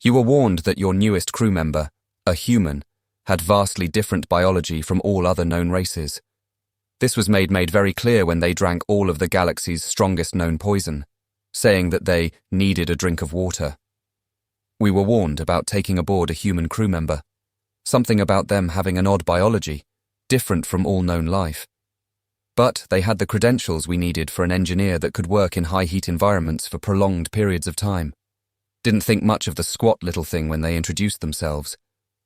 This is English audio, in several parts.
You were warned that your newest crew member, a human, had vastly different biology from all other known races. This was made very clear when they drank all of the galaxy's strongest known poison, saying that they needed a drink of water. We were warned about taking aboard a human crew member, something about them having an odd biology, different from all known life. But they had the credentials we needed for an engineer that could work in high-heat environments for prolonged periods of time. Didn't think much of the squat little thing when they introduced themselves.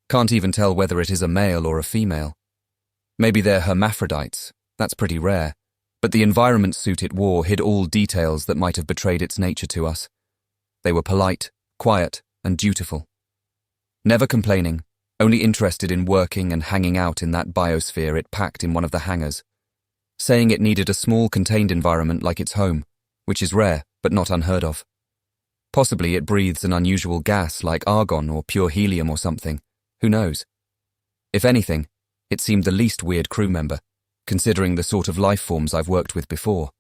Can't even tell whether it is a male or a female. Maybe they're hermaphrodites, that's pretty rare, but the environment suit it wore hid all details that might have betrayed its nature to us. They were polite, quiet, and dutiful. Never complaining, only interested in working and hanging out in that biosphere it packed in one of the hangars, saying it needed a small contained environment like its home, which is rare but not unheard of. Possibly it breathes an unusual gas like argon or pure helium or something, who knows? If anything, it seemed the least weird crew member, considering the sort of life forms I've worked with before.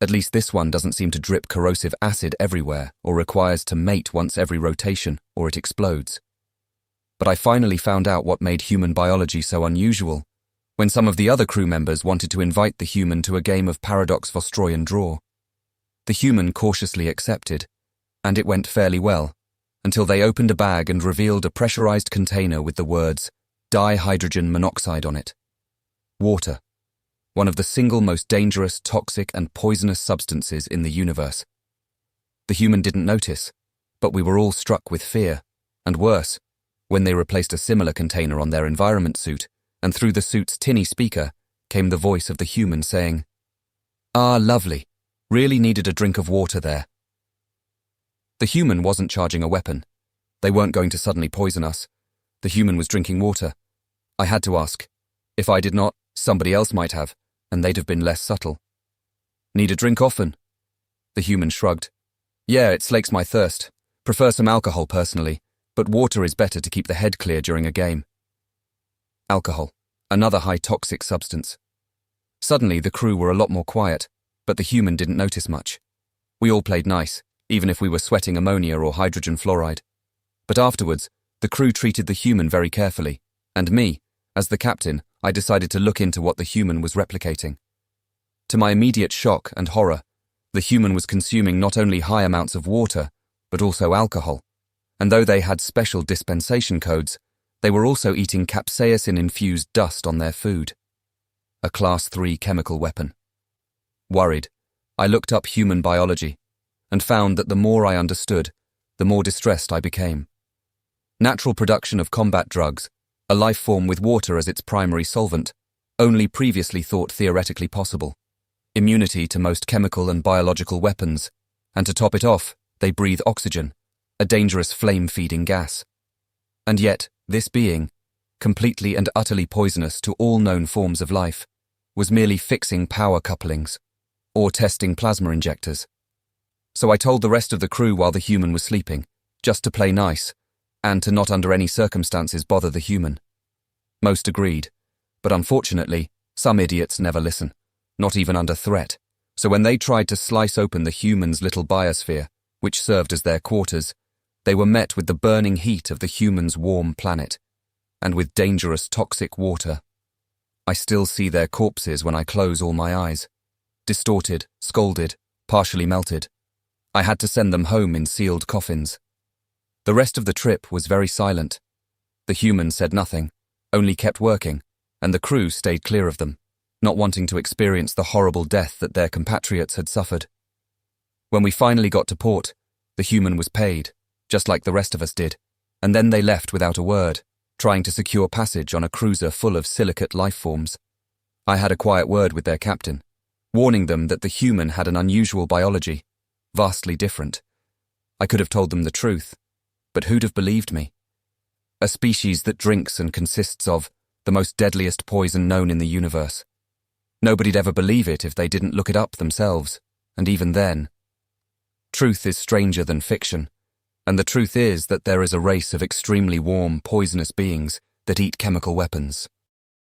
At least this one doesn't seem to drip corrosive acid everywhere or requires to mate once every rotation or it explodes. But I finally found out what made human biology so unusual when some of the other crew members wanted to invite the human to a game of Paradox Vostroyan draw. The human cautiously accepted, and it went fairly well, until they opened a bag and revealed a pressurized container with the words dihydrogen monoxide on it. Water, one of the single most dangerous, toxic, and poisonous substances in the universe. The human didn't notice, but we were all struck with fear, and worse, when they replaced a similar container on their environment suit, and through the suit's tinny speaker came the voice of the human saying, "Ah, lovely. Really needed a drink of water there." The human wasn't charging a weapon. They weren't going to suddenly poison us. The human was drinking water. I had to ask. If I did not, somebody else might have, and they'd have been less subtle. "Need a drink often?" The human shrugged. "Yeah, it slakes my thirst. Prefer some alcohol personally, but water is better to keep the head clear during a game." Alcohol, another high toxic substance. Suddenly the crew were a lot more quiet, but the human didn't notice much. We all played nice, even if we were sweating ammonia or hydrogen fluoride. But afterwards, the crew treated the human very carefully, and me, as the captain, I decided to look into what the human was replicating. To my immediate shock and horror, the human was consuming not only high amounts of water, but also alcohol, and though they had special dispensation codes, they were also eating capsaicin-infused dust on their food. A Class 3 chemical weapon. Worried, I looked up human biology, and found that the more I understood, the more distressed I became. Natural production of combat drugs, a life form with water as its primary solvent, only previously thought theoretically possible. Immunity to most chemical and biological weapons, and to top it off, they breathe oxygen, a dangerous flame-feeding gas. And yet, this being, completely and utterly poisonous to all known forms of life, was merely fixing power couplings, or testing plasma injectors. So I told the rest of the crew while the human was sleeping, just to play nice, and to not under any circumstances bother the human. Most agreed, but unfortunately, some idiots never listen, not even under threat, so when they tried to slice open the human's little biosphere, which served as their quarters, they were met with the burning heat of the human's warm planet, and with dangerous toxic water. I still see their corpses when I close all my eyes, distorted, scalded, partially melted. I had to send them home in sealed coffins. The rest of the trip was very silent. The human said nothing, only kept working, and the crew stayed clear of them, not wanting to experience the horrible death that their compatriots had suffered. When we finally got to port, the human was paid, just like the rest of us did, and then they left without a word, trying to secure passage on a cruiser full of silicate life forms. I had a quiet word with their captain, warning them that the human had an unusual biology, vastly different. I could have told them the truth, but who'd have believed me? A species that drinks and consists of the most deadliest poison known in the universe. Nobody'd ever believe it if they didn't look it up themselves, and even then. Truth is stranger than fiction, and the truth is that there is a race of extremely warm, poisonous beings that eat chemical weapons.